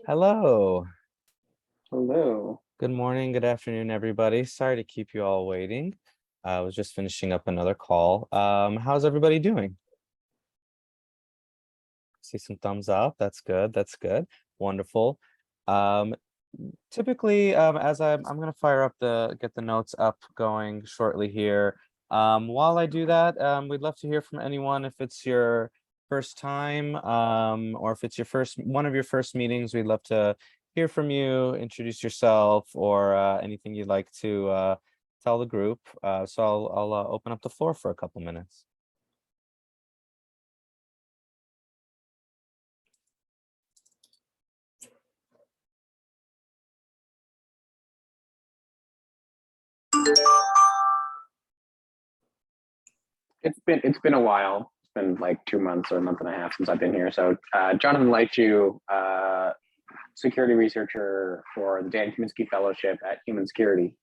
Hello. Hello. Good morning, good afternoon, everybody. Sorry to keep you all waiting. I was just finishing up another call. How's everybody doing? See some thumbs up. That's good. That's good. Wonderful. Um, Typically, as I'm going to fire up get the notes up going shortly here. While I do that, we'd love to hear from anyone if it's your first time, or if it's one of your first meetings. We'd love to hear from you, introduce yourself, or anything you'd like to tell the group. So I'll open up the floor for a couple minutes. It's been a while. It's been like 2 months or a month and a half since I've been here. So Jonathan Leichu, security researcher for the Dan Kaminsky Fellowship at Human Security.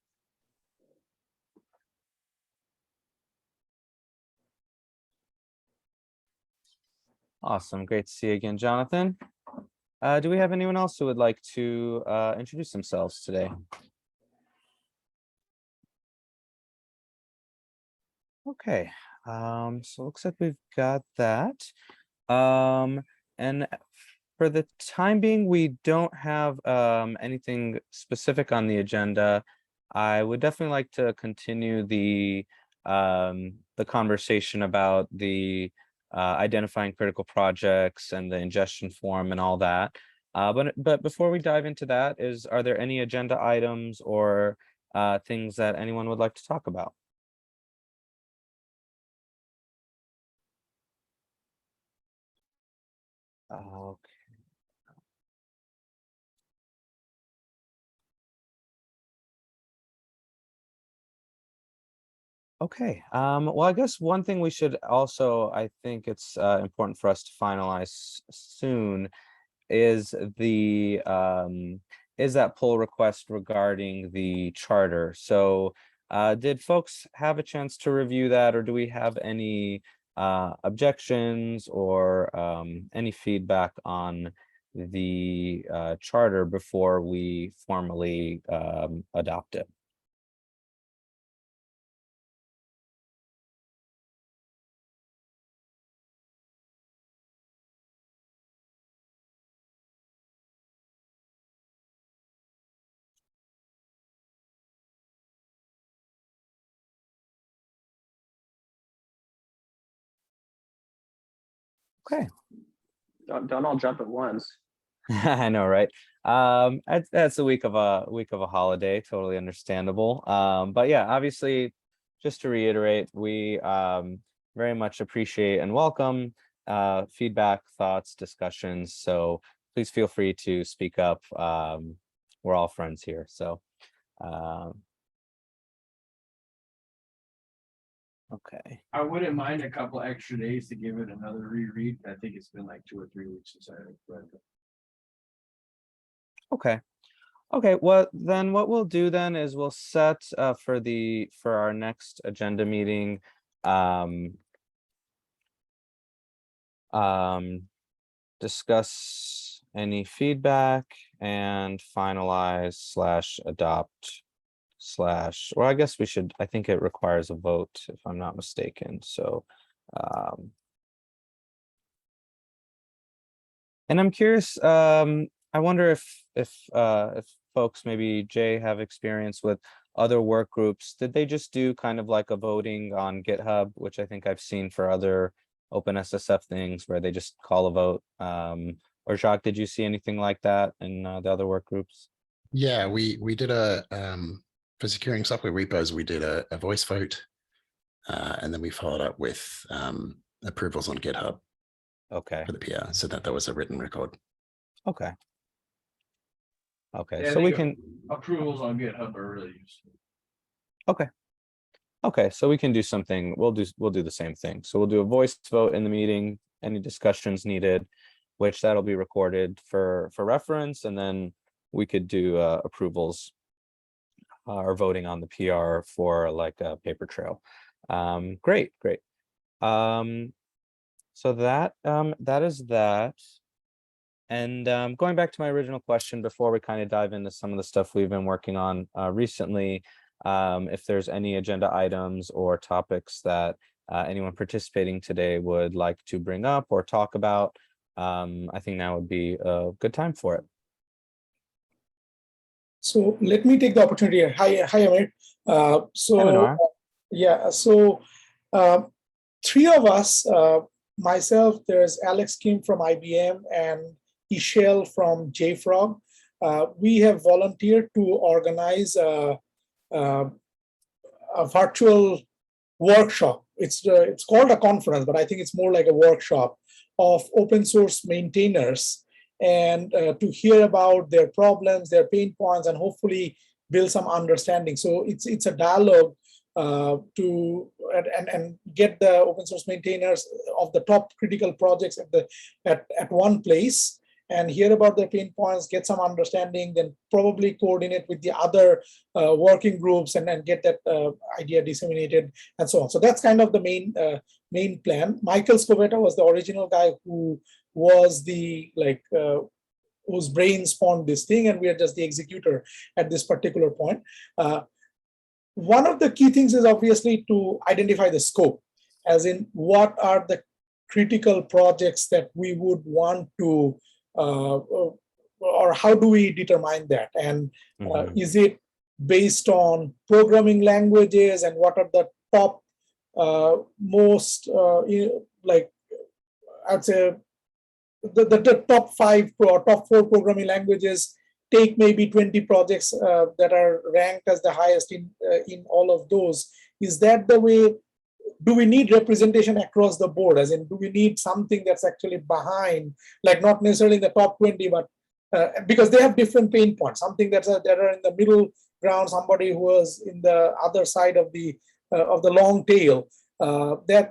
Awesome. Great to see you again, Jonathan. Do we have anyone else who would like to introduce themselves today? Okay, so it looks like we've got that. And for the time being, we don't have anything specific on the agenda. I would definitely like to continue the conversation about the identifying critical projects and the ingestion form and all that. But before we dive into that, are there any agenda items or things that anyone would like to talk about? Okay. Okay. Well, I guess one thing we should also, I think it's important for us to finalize soon is that pull request regarding the charter. So did folks have a chance to review that, or do we have any objections or any feedback on the charter before we formally adopt it? Okay. Don't all jump at once. I know, right? That's a week of a holiday, totally understandable. But yeah, obviously, just to reiterate, we very much appreciate and welcome feedback, thoughts, discussions. So please feel free to speak up. We're all friends here. So okay. I wouldn't mind a couple extra days to give it another reread. I think it's been like 2 or 3 weeks since I read it. Okay. Okay, well, then what we'll do then is we'll set for our next agenda meeting, discuss any feedback and finalize slash adopt slash, or I guess I think it requires a vote if I'm not mistaken. So and I'm curious, I wonder if folks, maybe Jay, have experience with other work groups. Did they just do kind of like a voting on GitHub, which I think I've seen for other OpenSSF things where they just call a vote? Or Jacques, did you see anything like that in the other work groups? Yeah, we did for securing software repos, we did a voice vote, and then we followed up with approvals on GitHub. Okay. For the PR, so that was a written record. Okay. Okay, Yeah, so we can approvals on GitHub are really useful. Okay. Okay, so we can do something. We'll do the same thing. So we'll do a voice vote in the meeting, any discussions needed, which that'll be recorded for reference, and then we could do approvals or voting on the PR for like a paper trail. Great. So that is that. And going back to my original question before we kind of dive into some of the stuff we've been working on recently, if there's any agenda items or topics that anyone participating today would like to bring up or talk about, I think now would be a good time for it. So let me take the opportunity here. Hi, Amir. Manor. Yeah, so three of us, myself, there's Alex Kim from IBM and Ishel from JFrog. We have volunteered to organize a virtual workshop. It's called a conference, but I think it's more like a workshop of open source maintainers, and to hear about their problems, their pain points, and hopefully build some understanding. So it's a dialogue to get the open source maintainers of the top critical projects at one place and hear about their pain points, get some understanding, then probably coordinate with the other working groups and get that idea disseminated and so on. So that's kind of the main plan. Michael Scovetta was the original guy who was the whose brain spawned this thing, and we are just the executor at this particular point. One of the key things is obviously to identify the scope, as in what are the critical projects that we would want to, or how do we determine that? And is it based on programming languages, and what are the top most, I'd say, the top 5 or top 4 programming languages, take maybe 20 projects that are ranked as the highest in all of those. Is that the way? Do we need representation across the board? As in, do we need something that's actually behind, like not necessarily in the top 20, but because they have different pain points, something that are in the middle ground, somebody who was in the other side of the long tail. They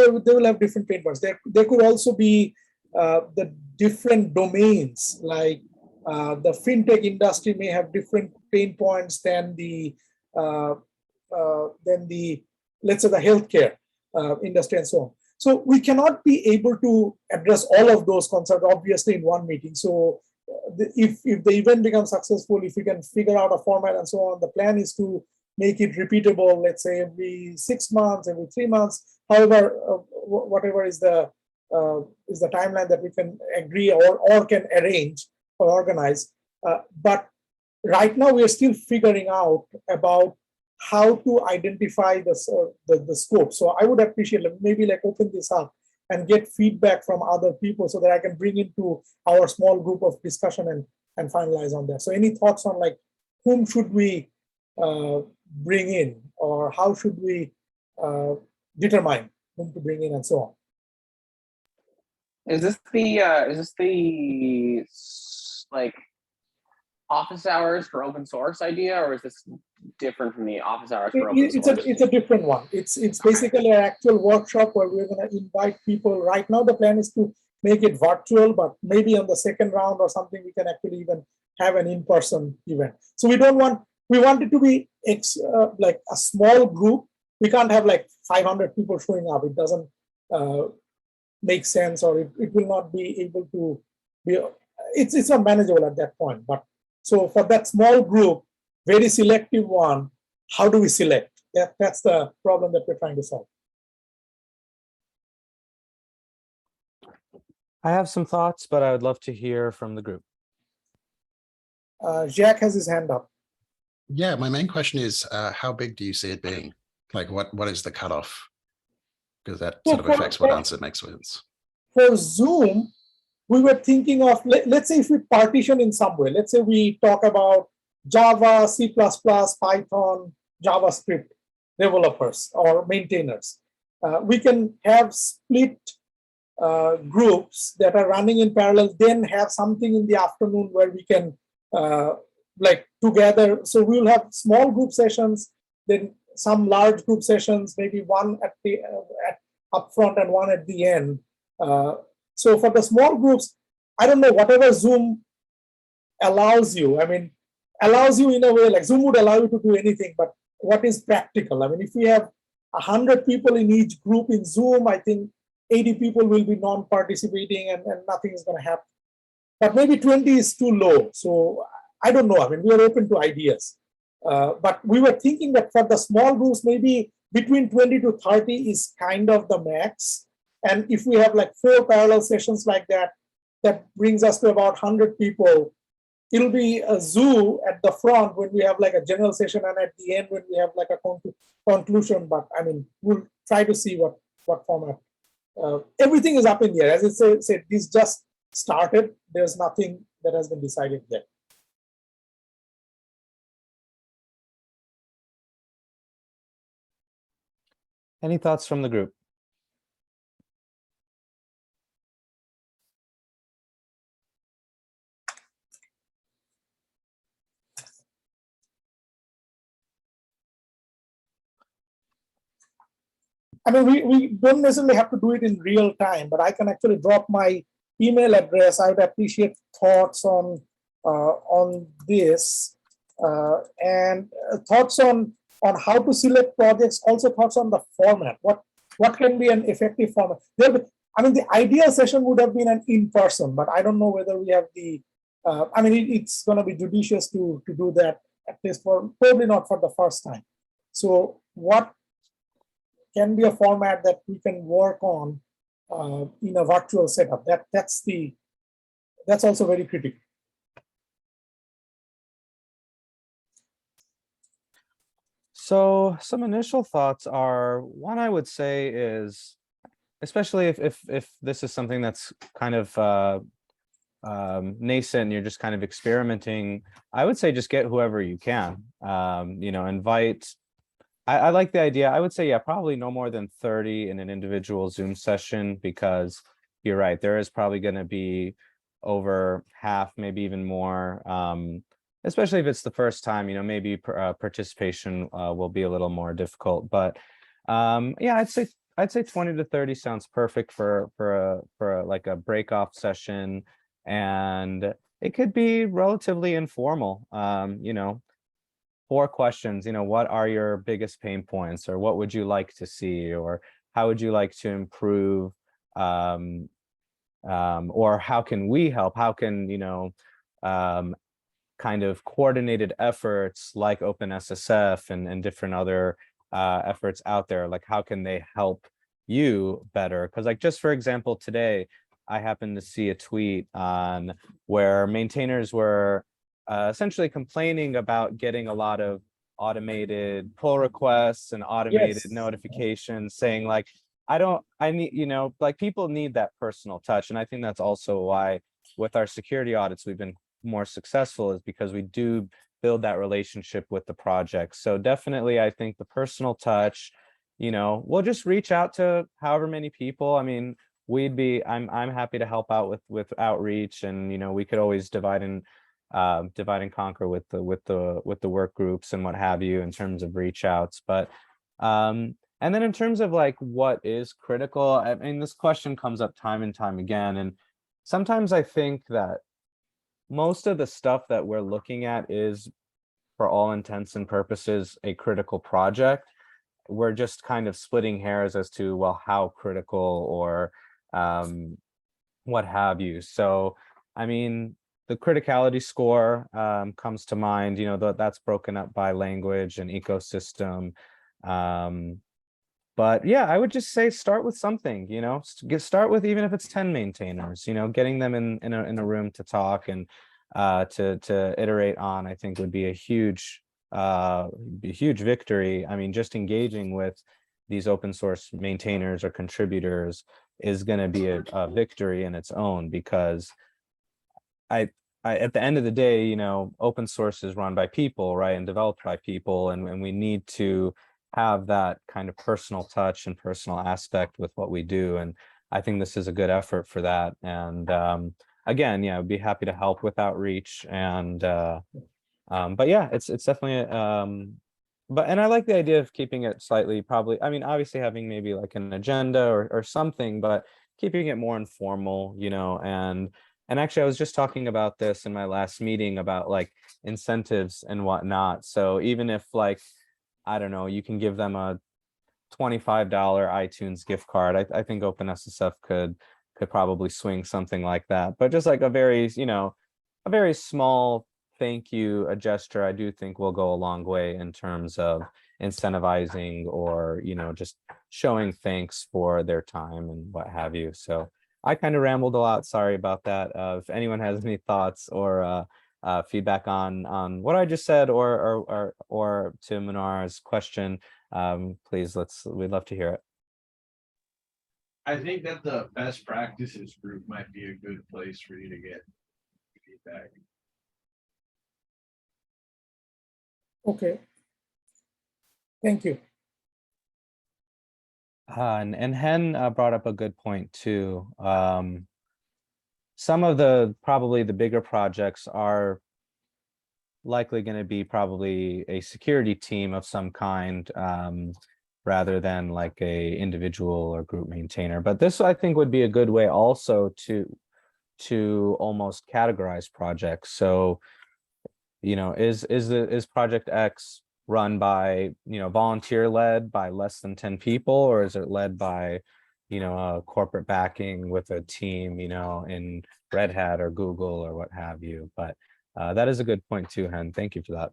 will have different pain points. There could also be the different domains, like the fintech industry may have different pain points than the let's say the healthcare industry and so on. So we cannot be able to address all of those concepts obviously in one meeting. So if the event becomes successful, if we can figure out a format and so on, the plan is to make it repeatable, let's say every 6 months, every 3 months, however, whatever is the timeline that we can agree or can arrange or organize. But right now we are still figuring out about how to identify the scope. So I would appreciate maybe open this up and get feedback from other people so that I can bring into our small group of discussion and finalize on that. So any thoughts on whom should we bring in, or how should we determine whom to bring in and so on? Is this the office hours for open source idea, or is this different from the office hours for open source? It's a different one. It's basically an actual workshop where we're going to invite people. Right now the plan is to make it virtual, but maybe on the second round or something we can actually even have an in-person event. So we want it to be like a small group. We can't have 500 people showing up. It doesn't make sense, or it will not be able to be. It's not manageable at that point. But so for that small group, very selective one, how do we select? That's the problem that we're trying to solve. I have some thoughts, but I would love to hear from the group. Jack has his hand up. Yeah, my main question is, how big do you see it being? What is the cutoff? Because that sort of affects what answer makes sense. For Zoom, we were thinking of, let's say if we partition in some way, let's say we talk about Java, C++, Python, JavaScript developers or maintainers. We can have split groups that are running in parallel, then have something in the afternoon where we can together. So we'll have small group sessions, then some large group sessions, maybe one at up front and one at the end. So for the small groups, I don't know, whatever Zoom allows you. I mean, allows you in a way, Zoom would allow you to do anything, but what is practical? I mean, if we have 100 people in each group in Zoom, I think 80 people will be non-participating and nothing is going to happen. But maybe 20 is too low. So I don't know. I mean, we are open to ideas. But we were thinking that for the small groups, maybe between 20 to 30 is kind of the max. And if we have like 4 parallel sessions like that, that brings us to about 100 people. It'll be a zoo at the front when we have like a general session, and at the end when we have like a conclusion. But I mean, we'll try to see what format. Everything is up in the air. As I said, this just started. There's nothing that has been decided yet. Any thoughts from the group? I mean, we don't necessarily have to do it in real time, but I can actually drop my email address. I would appreciate thoughts on this and thoughts on how to select projects. Also, thoughts on the format. What can be an effective format? I mean, the ideal session would have been an in-person, but I don't know whether we have the. I mean, it's going to be judicious to do that, at least for probably not for the first time. So what can be a format that we can work on in a virtual setup? That's also very critical. So some initial thoughts are, one I would say is, especially if this is something that's kind of nascent and you're just kind of experimenting, I would say just get whoever you can. Invite. I like the idea. I would say, yeah, probably no more than 30 in an individual Zoom session, because you're right, there is probably going to be over half, maybe even more, especially if it's the first time, maybe participation will be a little more difficult. But yeah, I'd say 20 to 30 sounds perfect for like a break off session, and it could be relatively informal. 4 questions, what are your biggest pain points, or what would you like to see, or how would you like to improve, or how can we help? How can, kind of coordinated efforts like OpenSSF and different other efforts out there, like how can they help you better? Because like, just for example, today, I happened to see a tweet on where maintainers were essentially complaining about getting a lot of automated pull requests and automated notifications saying like, I need, like people need that personal touch. And I think that's also why with our security audits, we've been more successful, is because we do build that relationship with the project. So definitely, I think the personal touch, we'll just reach out to however many people. I mean, I'm happy to help out with outreach, and we could always divide and conquer with the work groups and what have you in terms of reach outs. But and then in terms of like what is critical, I mean, this question comes up time and time again, and sometimes I think that most of the stuff that we're looking at is, for all intents and purposes, a critical project. We're just kind of splitting hairs as to, well, how critical or what have you. So, I mean, the criticality score comes to mind, that's broken up by language and ecosystem. But yeah, I would just say start with something, start with, even if it's 10 maintainers, getting them in a room to talk and to iterate on, I think would be a huge victory. I mean, just engaging with these open source maintainers or contributors is going to be a victory in its own, because I at the end of the day, open source is run by people, right, and developed by people, and we need to have that kind of personal touch and personal aspect with what we do. And I think this is a good effort for that. And again, yeah, I'd be happy to help with outreach. And but yeah, it's definitely and I like the idea of keeping it slightly, probably, I mean, obviously having maybe like an agenda or something, but keeping it more informal, and actually I was just talking about this in my last meeting about like incentives and whatnot. So even if like, I don't know, you can give them a $25 iTunes gift card. I think OpenSSF could probably swing something like that. But just like a very, a very small thank you, a gesture, I do think will go a long way in terms of incentivizing or, just showing thanks for their time and what have you. So I kind of rambled a lot. Sorry about that. If anyone has any thoughts or feedback on what I just said or to Manar's question, please we'd love to hear it. I think that the best practices group might be a good place for you to get feedback. Okay. Thank you. And Hen brought up a good point too. Some of probably the bigger projects are likely going to be probably a security team of some kind, rather than like a individual or group maintainer. But this, I think, would be a good way also to almost categorize projects. So, is Project X run by, volunteer led by less than 10 people, or is it led by, a corporate backing with a team, in Red Hat or Google or what have you? But that is a good point too, Hen. Thank you for that.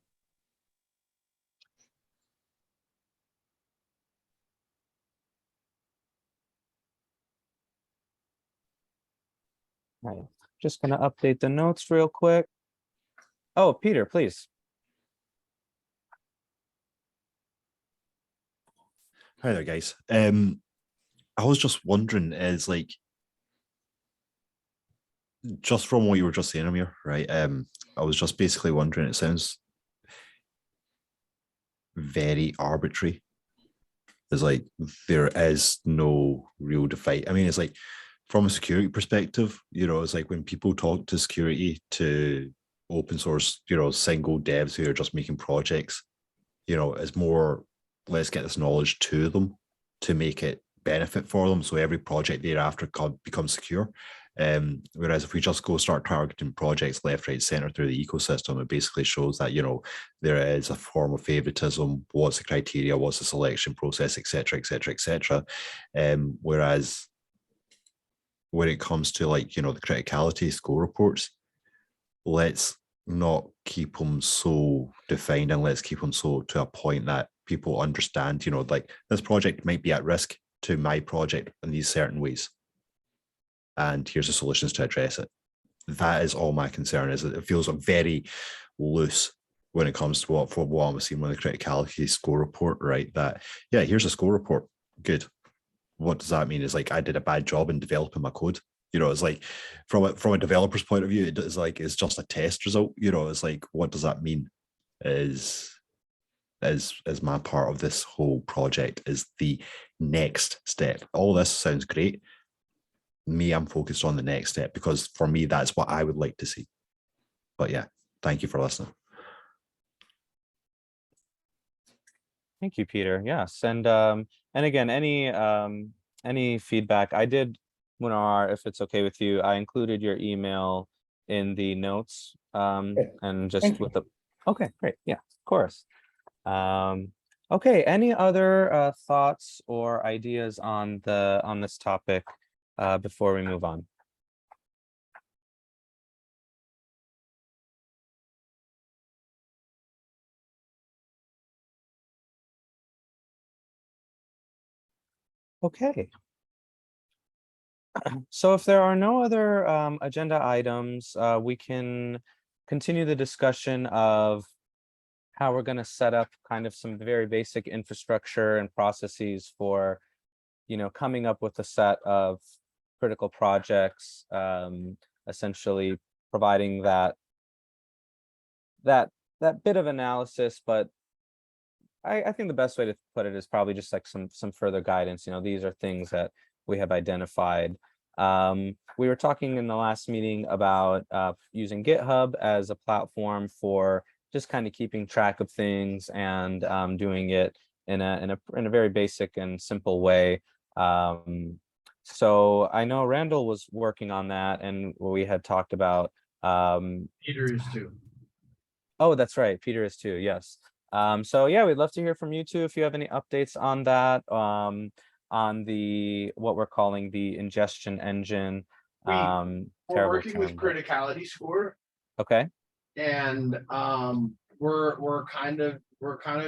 Right. Just gonna update the notes real quick. Oh, Peter, please. Hi there, guys. I was just wondering, is like, just from what you were just saying, Amir, right? I was just basically wondering, it sounds very arbitrary. It's like there is no real define. I mean, it's like from a security perspective, it's like when people talk to security to open source, single devs who are just making projects, it's more, let's get this knowledge to them to make it benefit for them. So every project thereafter becomes secure. Whereas if we just go start targeting projects left, right, center through the ecosystem, it basically shows that, there is a form of favoritism. What's the criteria? What's the selection process, et cetera, et cetera, et cetera. Whereas when it comes to like, the criticality score reports, let's not keep them so defined, and let's keep them so to a point that people understand, like this project might be at risk to my project in these certain ways, and here's the solutions to address it. That is all my concern is. That it feels very loose when it comes to what I'm seeing with the criticality score report, right? That, yeah, here's a score report. Good. What does that mean? Is like, I did a bad job in developing my code. It's like from a developer's point of view, it's like, it's just a test result. It's like, what does that mean? Is my part of this whole project is the next step. All this sounds great. I'm focused on the next step, because for me, that's what I would like to see. But yeah, thank you for listening. Thank you, Peter. Yes, and again, any feedback I did, Munar, if it's okay with you, I included your email in the notes, and just with the. Okay, great. Yeah, of course. Okay, any other thoughts or ideas on this topic before we move on? Okay. So if there are no other agenda items, we can continue the discussion of how we're going to set up kind of some very basic infrastructure and processes for, coming up with a set of critical projects, essentially providing that bit of analysis. But I think the best way to put it is probably just like some further guidance. These are things that we have identified. We were talking in the last meeting about using GitHub as a platform for just kind of keeping track of things and doing it in a very basic and simple way. So I know Randall was working on that, and we had talked about Peter is too. oh, that's right, Peter is too, yes. So yeah, we'd love to hear from you too if you have any updates on that, on the what we're calling the ingestion engine. We're Terrible working with term, but- criticality score, Okay. and we're kind of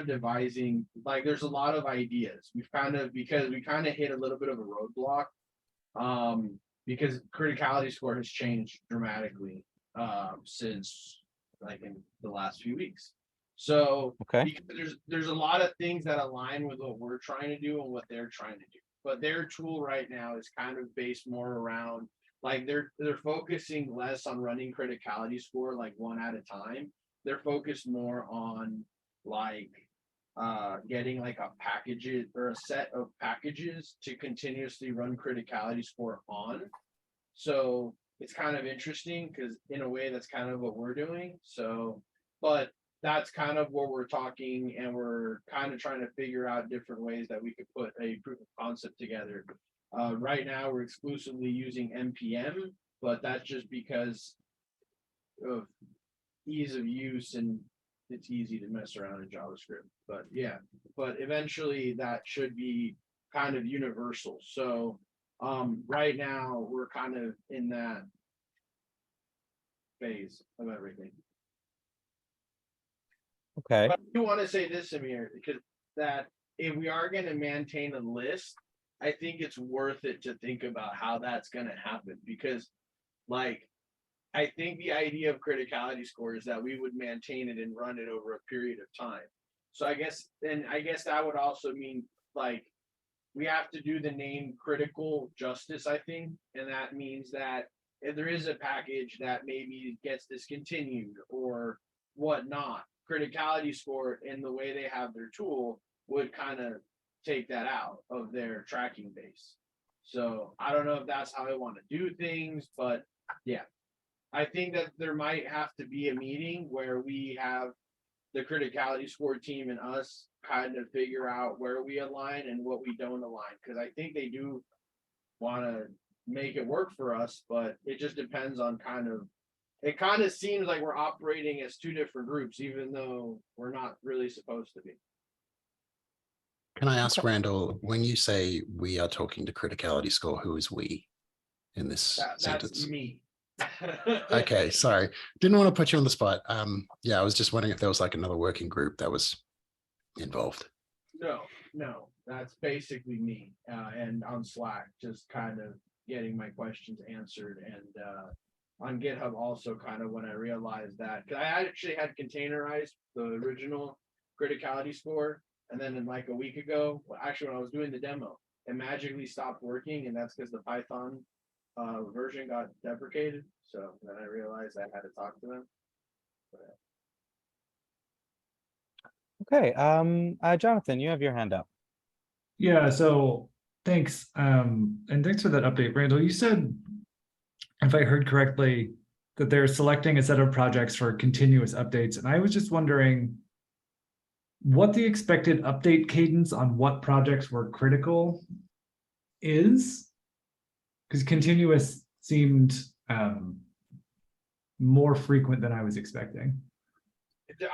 devising, like, there's a lot of ideas. Because we kind of hit a little bit of a roadblock, because criticality score has changed dramatically since, like, in the last few weeks. So Okay. because there's a lot of things that align with what we're trying to do and what they're trying to do. But their tool right now is kind of based more around, like, they're focusing less on running criticality score like one at a time. They're focused more on, like, getting like a package or a set of packages to continuously run criticality score on. So it's kind of interesting because in a way that's kind of what we're doing. So, but that's kind of what we're talking, and we're kind of trying to figure out different ways that we could put a proof of concept together. Right now we're exclusively using npm, but that's just because of ease of use, and it's easy to mess around in JavaScript. But yeah, but eventually that should be kind of universal. So right now we're kind of in that phase of everything. Okay. But I do want to say this, Amir, because that if we are going to maintain a list, I think it's worth it to think about how that's going to happen, because, like, I think the idea of criticality score is that we would maintain it and run it over a period of time. So I guess that would also mean, like, we have to do the name critical justice, I think. And that means that if there is a package that maybe gets discontinued or whatnot, criticality score in the way they have their tool would kind of take that out of their tracking base. So I don't know if that's how they want to do things, but yeah. I think that there might have to be a meeting where we have the criticality score team and us kind of figure out where we align and what we don't align. Because I think they do want to make it work for us, but it just depends on it kind of seems like we're operating as two different groups, even though we're not really supposed to be. Can I ask, Randall, when you say we are talking to criticality score, who is we in this sentence? That's me. Okay, sorry. Didn't want to put you on the spot. Yeah, I was just wondering if there was like another working group that was involved. No, that's basically me. And on Slack, just kind of getting my questions answered. And on GitHub also kind of when I realized that, because I actually had containerized the original criticality score. And then in like a week ago, actually when I was doing the demo, it magically stopped working. And that's because the Python version got deprecated. So then I realized I had to talk to them. Okay. Jonathan, you have your hand up. Yeah, so thanks. And thanks for that update, Randall. You said, if I heard correctly, that they're selecting a set of projects for continuous updates. And I was just wondering what the expected update cadence on what projects were critical is, because continuous seemed more frequent than I was expecting.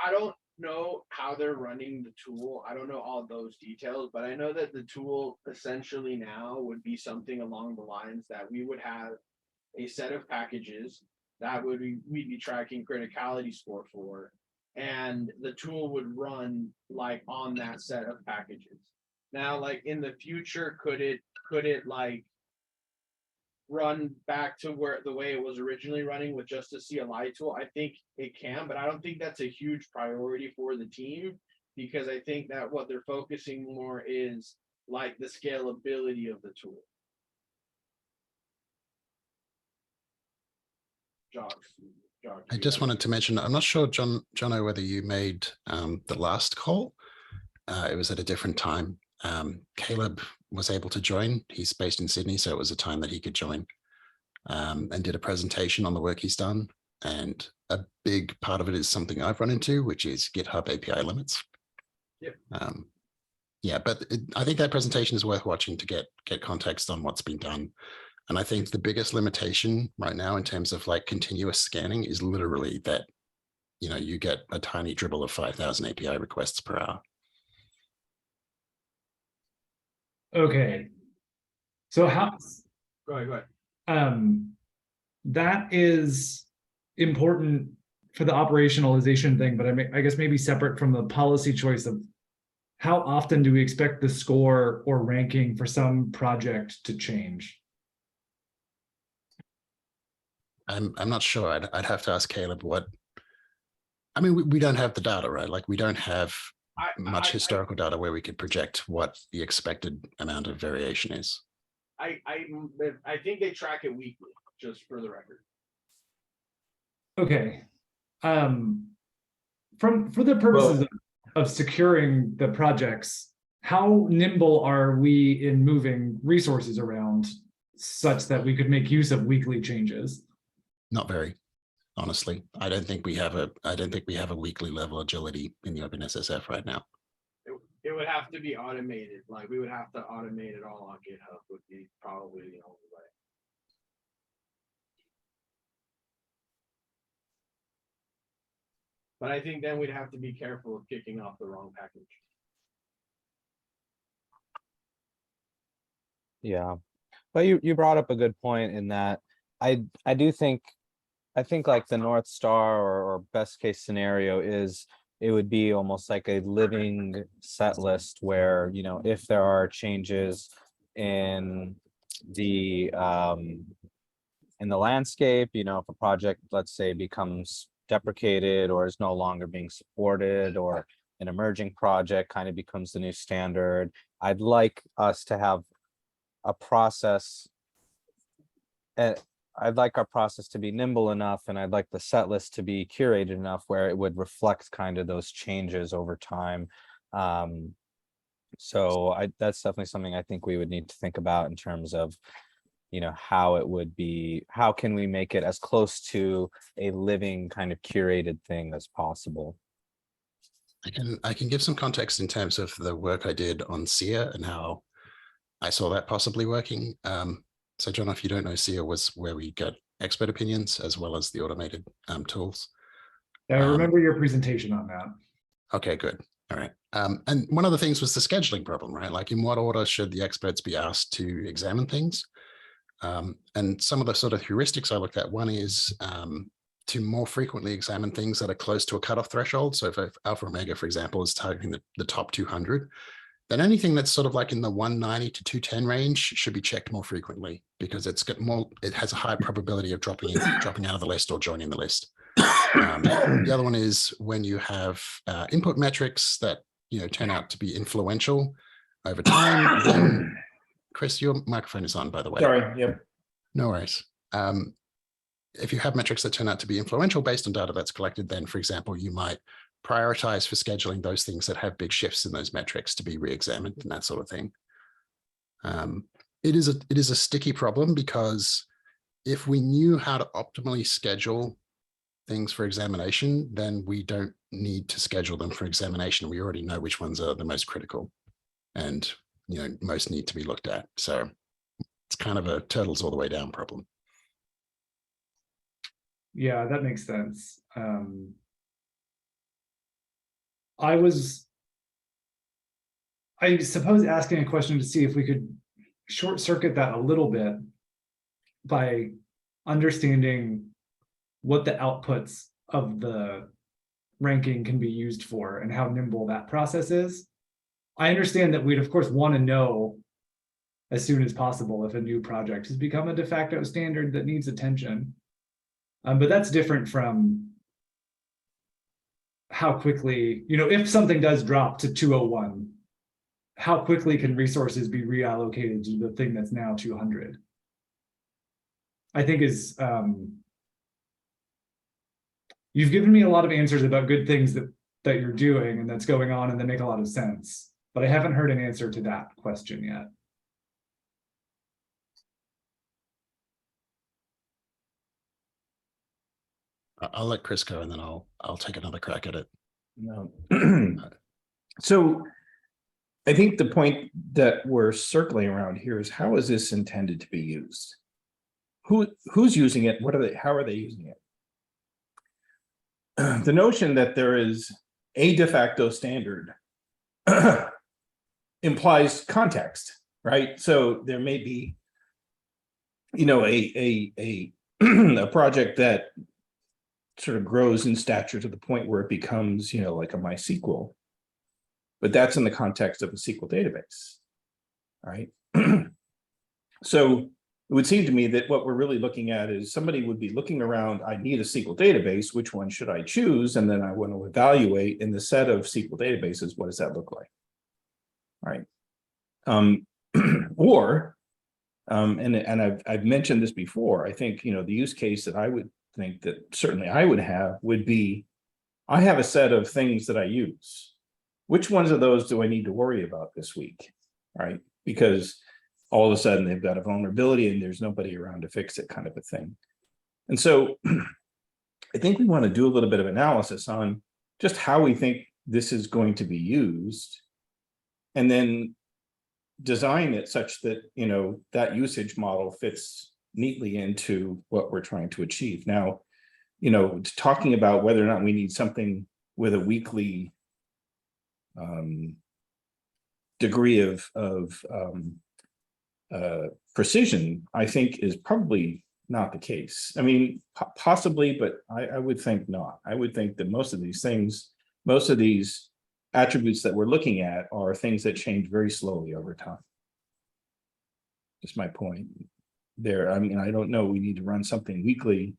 I don't know how they're running the tool. I don't know all those details, but I know that the tool essentially now would be something along the lines that we would have a set of packages that we'd be tracking criticality score for, and the tool would run like on that set of packages. Now, like in the future, could it like run back to where the way it was originally running with just a CLI tool? I think it can, but I don't think that's a huge priority for the team, because I think that what they're focusing more is like the scalability of the tool. Josh, I just wanted to mention, I'm not sure, Jono, whether you made the last call. It was at a different time. Caleb was able to join. He's based in Sydney, so it was a time that he could join, and did a presentation on the work he's done. And a big part of it is something I've run into, which is GitHub API limits. Yep. Yeah, but I think that presentation is worth watching to get context on what's been done. And I think the biggest limitation right now in terms of like continuous scanning is literally that you get a tiny dribble of 5,000 API requests per hour. Okay. So how, Go ahead. that is important for the operationalization thing, but I guess maybe separate from the policy choice of how often do we expect the score or ranking for some project to change? I'm not sure. I'd have to ask Caleb what. I mean, we don't have the data, right? Like we don't have much historical data where we could project what the expected amount of variation is. I think they track it weekly, just for the record. Okay. For the purposes of securing the projects, how nimble are we in moving resources around such that we could make use of weekly changes? Not very, honestly. I don't think we have a weekly level agility in the OpenSSF right now. It would have to be automated. Like we would have to automate it all on GitHub would be probably the only way. But I think then we'd have to be careful of kicking off the wrong package. Yeah, but you brought up a good point in that I think like the North Star or best case scenario is it would be almost like a living set list where, if there are changes in the landscape, if a project, let's say, becomes deprecated or is no longer being supported, or an emerging project kind of becomes the new standard, I'd like us to have a process. I'd like our process to be nimble enough, and I'd like the set list to be curated enough where it would reflect kind of those changes over time. So that's definitely something I think we would need to think about in terms of, how it would be, how can we make it as close to a living kind of curated thing as possible. I can give some context in terms of the work I did on SIA and how I saw that possibly working. So John, if you don't know, SIA was where we get expert opinions as well as the automated tools. I remember your presentation on that. Okay, good. All right. And one of the things was the scheduling problem, right? Like in what order should the experts be asked to examine things? And some of the sort of heuristics I looked at, one is to more frequently examine things that are close to a cutoff threshold. So if Alpha Omega, for example, is targeting the top 200, then anything that's sort of like in the 190 to 210 range should be checked more frequently because it has a high probability of dropping out of the list or joining the list. The other one is when you have input metrics that turn out to be influential over time. Then, Chris, your microphone is on, by the way. Sorry. Yep. No worries. If you have metrics that turn out to be influential based on data that's collected, then, for example, you might prioritize for scheduling those things that have big shifts in those metrics to be re-examined and that sort of thing. It is a sticky problem because if we knew how to optimally schedule things for examination, then we don't need to schedule them for examination. We already know which ones are the most critical and most need to be looked at. So it's kind of a turtles all the way down problem. Yeah, that makes sense. I suppose asking a question to see if we could short circuit that a little bit by understanding what the outputs of the ranking can be used for and how nimble that process is. I understand that we'd of course want to know as soon as possible if a new project has become a de facto standard that needs attention. But that's different from how quickly, if something does drop to 201, how quickly can resources be reallocated to the thing that's now 200? I think is, you've given me a lot of answers about good things that you're doing and that's going on and that make a lot of sense, but I haven't heard an answer to that question yet. I'll let Chris go and then I'll take another crack at it. No. So I think the point that we're circling around here is how is this intended to be used? Who's using it? How are they using it? the notion that there is a de facto standard implies context, right? So there may be, you know, a project that sort of grows in stature to the point where it becomes, you know, like a MySQL, but that's in the context of a SQL database, right? So it would seem to me that what we're really looking at is somebody would be looking around, I need a SQL database, which one should I choose? And then I want to evaluate in the set of SQL databases, what does that look like? Right. And I've mentioned this before. I think, you know, the use case that I would think that certainly I would have would be, I have a set of things that I use. Which ones of those do I need to worry about this week? Right. Because all of a sudden they've got a vulnerability and there's nobody around to fix it, kind of a thing. And so I think we want to do a little bit of analysis on just how we think this is going to be used, and then design it such that, you know, that usage model fits neatly into what we're trying to achieve. Now, you know, talking about whether or not we need something with a weekly degree of precision, I think is probably not the case. I mean, possibly, but I would think not. I would think that most of these things, most of these attributes that we're looking at are things that change very slowly over time. Just my point there. I mean, I don't know, we need to run something weekly,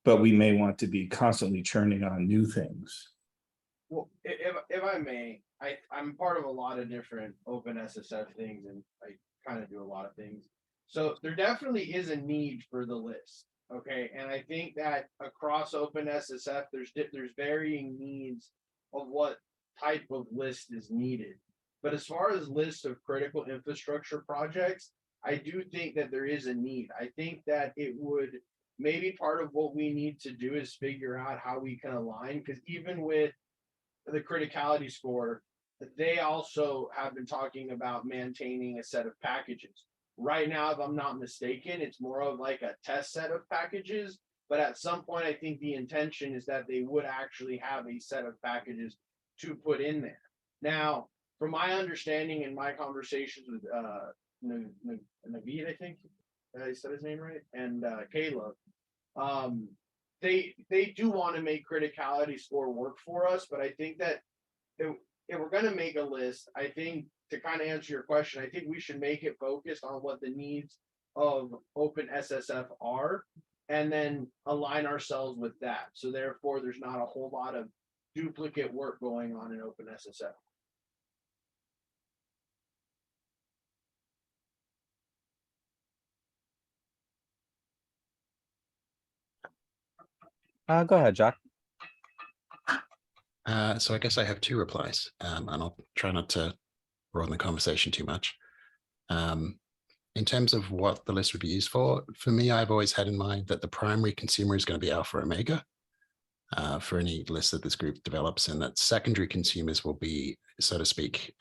but we may want to be constantly churning on new things. Well, if I may, I'm part of a lot of different OpenSSF things, and I kind of do a lot of things. So there definitely is a need for the list. Okay. And I think that across OpenSSF, there's varying needs of what type of list is needed. But as far as lists of critical infrastructure projects, I do think that there is a need. I think that it would, maybe part of what we need to do is figure out how we can align, because even with the criticality score, they also have been talking about maintaining a set of packages. Right now, if I'm not mistaken, it's more of like a test set of packages, but at some point, I think the intention is that they would actually have a set of packages to put in there. Now, from my understanding in my conversations with Naveed, I think I said his name right, and Caleb, they do want to make criticality score work for us, but I think that if we're going to make a list, I think to kind of answer your question, I think we should make it focused on what the needs of OpenSSF are, and then align ourselves with that. So therefore, there's not a whole lot of duplicate work going on in OpenSSF. Go ahead, Jack. So I guess I have two replies, and I'll try not to broaden the conversation too much. In terms of what the list would be used for me, I've always had in mind that the primary consumer is going to be alpha omega for any list that this group develops, and that secondary consumers will be, so to speak,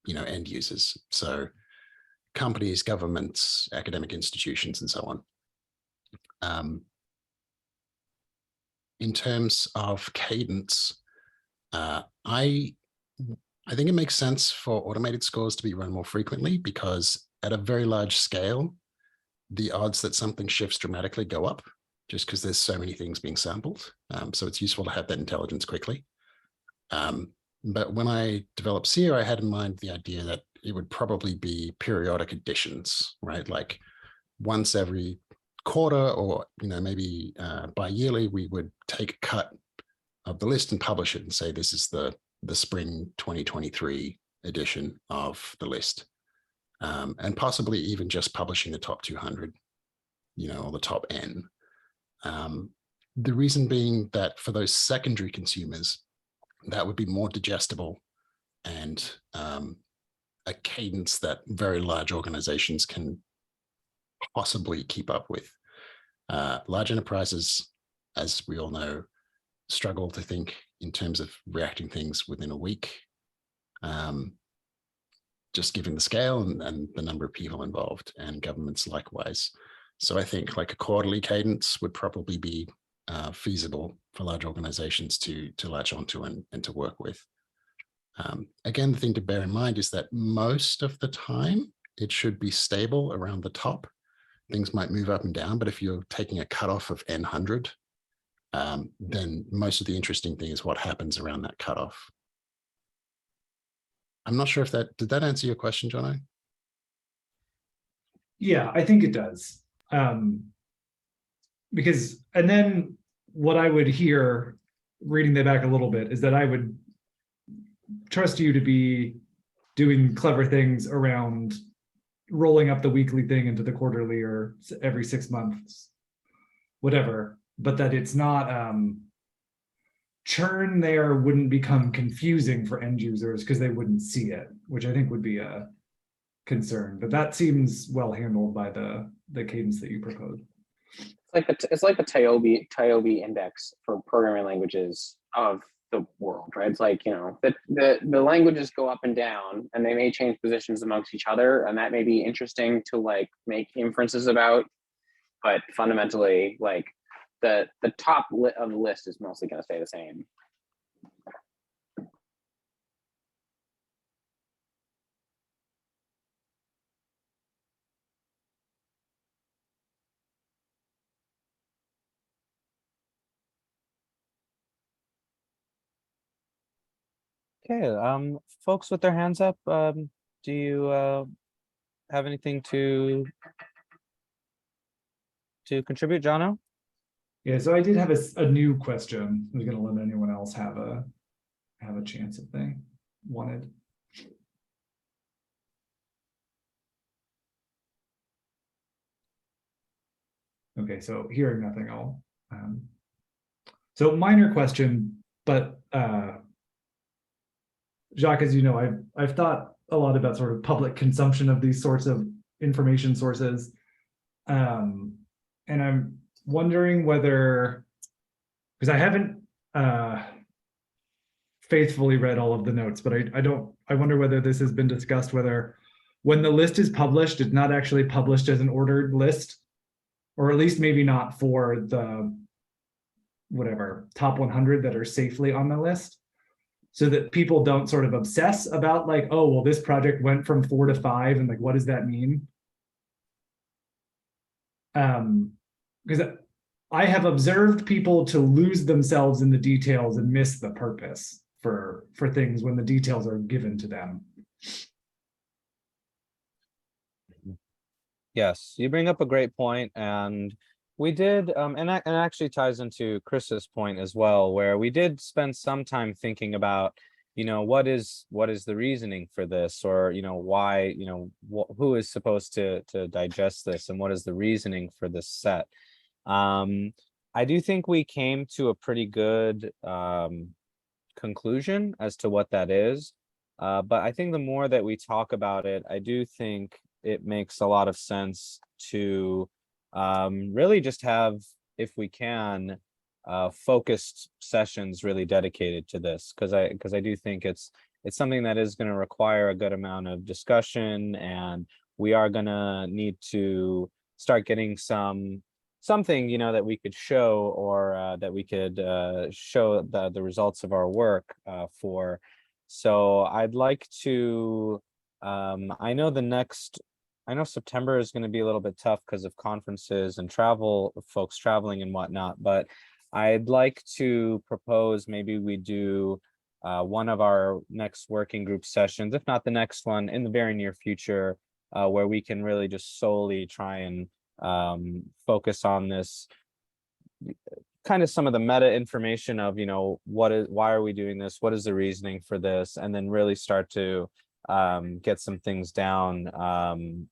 you know, end users. So companies, governments, academic institutions, and so on. In terms of cadence, I think it makes sense for automated scores to be run more frequently, because at a very large scale, the odds that something shifts dramatically go up just because there's so many things being sampled. So it's useful to have that intelligence quickly. But when I developed SEER, I had in mind the idea that it would probably be periodic additions, right? Like once every quarter, or, you know, maybe bi-yearly, we would take a cut of the list and publish it and say, this is the spring 2023 edition of the list. And possibly even just publishing the top 200, you know, or the top N. The reason being that for those secondary consumers, that would be more digestible and a cadence that very large organizations can possibly keep up with. Large enterprises, as we all know, struggle to think in terms of reacting things within a week, just given the scale and the number of people involved, and governments likewise. So I think like a quarterly cadence would probably be feasible for large organizations to latch onto and to work with. Again, the thing to bear in mind is that most of the time it should be stable around the top. Things might move up and down, but if you're taking a cutoff of n100, then most of the interesting thing is what happens around that cutoff. I'm not sure if did that answer your question, Jono? Yeah, I think it does. Because, and then what I would hear reading that back a little bit is that I would trust you to be doing clever things around rolling up the weekly thing into the quarterly or every 6 months, whatever, but that it's not churn there wouldn't become confusing for end users because they wouldn't see it, which I think would be a concern. But that seems well handled by the cadence that you proposed. It's like the TIOBE index for programming languages of the world, right? It's like, you know, the languages go up and down and they may change positions amongst each other, and that may be interesting to like make inferences about, but fundamentally like the top of the list is mostly going to stay the same. Okay, folks with their hands up, do you have anything to contribute, Jono? Yeah, so I did have a new question. I was going to let anyone else have a chance if they wanted. Okay, so hearing nothing, I'll so minor question, but Jacques, as you know, I've thought a lot about sort of public consumption of these sorts of information sources, and I'm wondering whether, because I haven't faithfully read all of the notes, but I wonder whether this has been discussed, whether when the list is published, it's not actually published as an ordered list, or at least maybe not for the whatever top 100 that are safely on the list, so that people don't sort of obsess about like, oh, well, this project went from 4 to 5 and like, what does that mean? Because I have observed people to lose themselves in the details and miss the purpose for things when the details are given to them. Yes, you bring up a great point, and we did, and actually ties into Chris's point as well, where we did spend some time thinking about, you know, what is the reasoning for this, or, you know, why, you know, who is supposed to digest this, and what is the reasoning for this set. I do think we came to a pretty good conclusion as to what that is, but I think the more that we talk about it, I do think it makes a lot of sense to really just have, if we can, focused sessions really dedicated to this, because I do think it's something that is going to require a good amount of discussion, and we are going to need to start getting something, you know, that we could show, or that we could show the results of our work for. So I'd like to, I know September is going to be a little bit tough because of conferences and travel, folks traveling and whatnot, but I'd like to propose maybe we do one of our next working group sessions, if not the next one, in the very near future, where we can really just solely try and focus on this, kind of some of the meta information of, you know, why are we doing this? What is the reasoning for this? And then really start to get some things down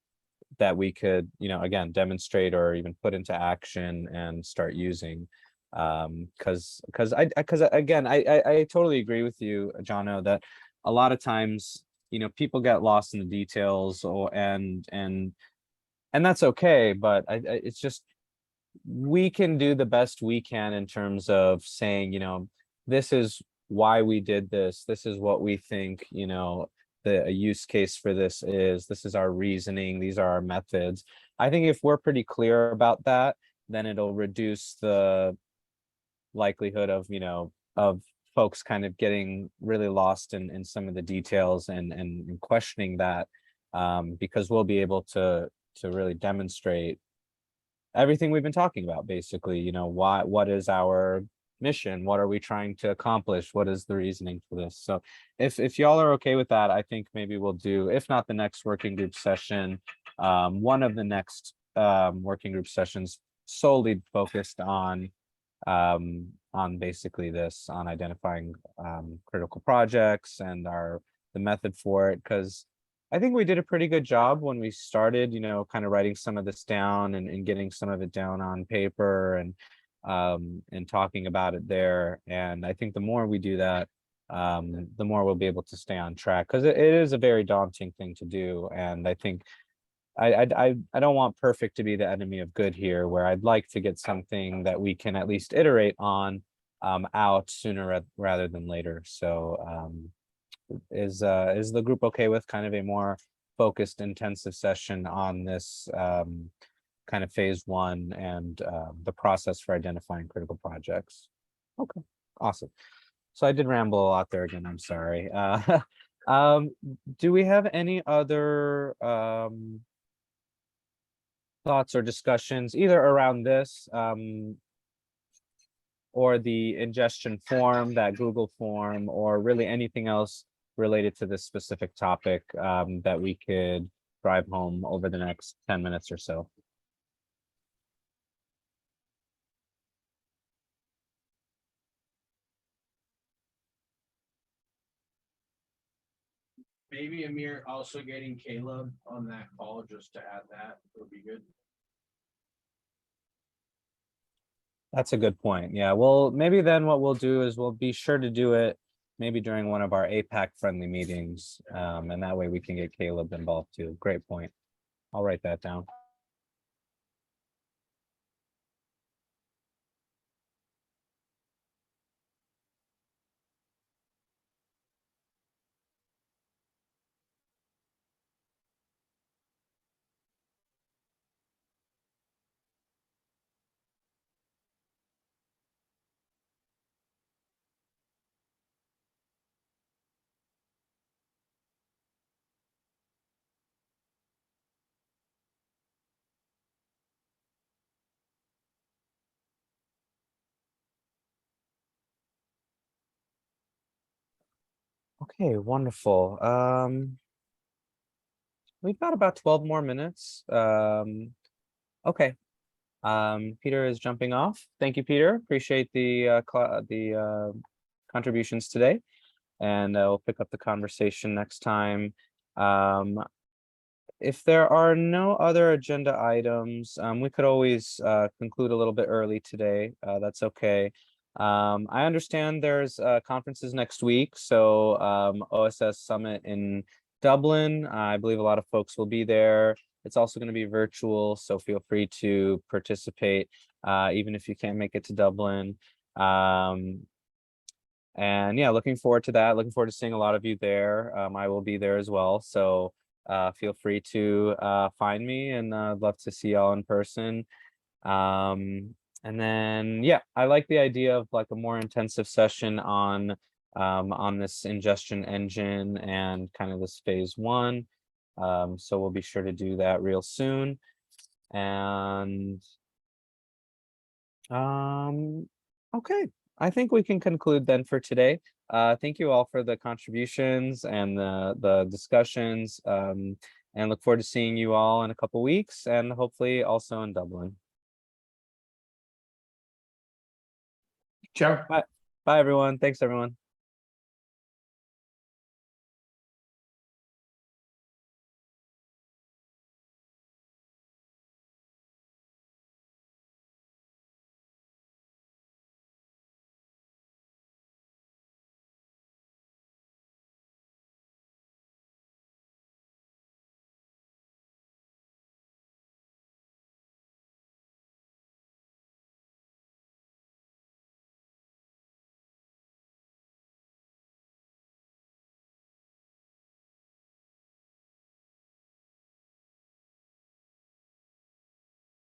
that we could, you know, again, demonstrate or even put into action and start using. Because again, I totally agree with you, Jono, that a lot of times, you know, people get lost in the details, and that's okay, but it's just, we can do the best we can in terms of saying, you know, this is why we did this. This is what we think, you know, the use case for this is our reasoning. These are our methods. I think if we're pretty clear about that, then it'll reduce the likelihood of, of folks kind of getting really lost in some of the details and questioning that, because we'll be able to really demonstrate everything we've been talking about, basically, what is our mission? What are we trying to accomplish? What is the reasoning for this? So if y'all are okay with that, I think maybe we'll do, if not the next working group session, one of the next working group sessions solely focused on basically this, on identifying critical projects and the method for it, because I think we did a pretty good job when we started, kind of writing some of this down and getting some of it down on paper and talking about it there. And I think the more we do that, the more we'll be able to stay on track, because it is a very daunting thing to do. And I think I don't want perfect to be the enemy of good here, where I'd like to get something that we can at least iterate on out sooner rather than later. So is the group okay with kind of a more focused, intensive session on this kind of phase one and the process for identifying critical projects? Okay, awesome. So I did ramble a lot there again, I'm sorry. Do we have any other thoughts or discussions either around this or the ingestion form, that Google form, or really anything else related to this specific topic that we could drive home over the next 10 minutes or so? Maybe Amir also getting Caleb on that call just to add that would be good. That's a good point. Yeah, well, maybe then what we'll do is we'll be sure to do it maybe during one of our APAC friendly meetings. And that way we can get Caleb involved too. Great point. I'll write that down. Okay, wonderful. We've got about 12 more minutes. Okay. Peter is jumping off. Thank you, Peter. Appreciate the contributions today. And we'll pick up the conversation next time. If there are no other agenda items, we could always conclude a little bit early today. That's okay. I understand there's conferences next week. So OSS Summit in Dublin, I believe a lot of folks will be there. It's also going to be virtual, so feel free to participate, even if you can't make it to Dublin. And yeah, looking forward to that. Looking forward to seeing a lot of you there. I will be there as well. So feel free to find me, and I'd love to see y'all in person. And then, yeah, I like the idea of like a more intensive session on this ingestion engine and kind of this phase one. So we'll be sure to do that real soon. And okay, I think we can conclude then for today. Thank you all for the contributions and the discussions, and look forward to seeing you all in a couple weeks, and hopefully also in Dublin. Ciao. Bye, everyone. Thanks, everyone.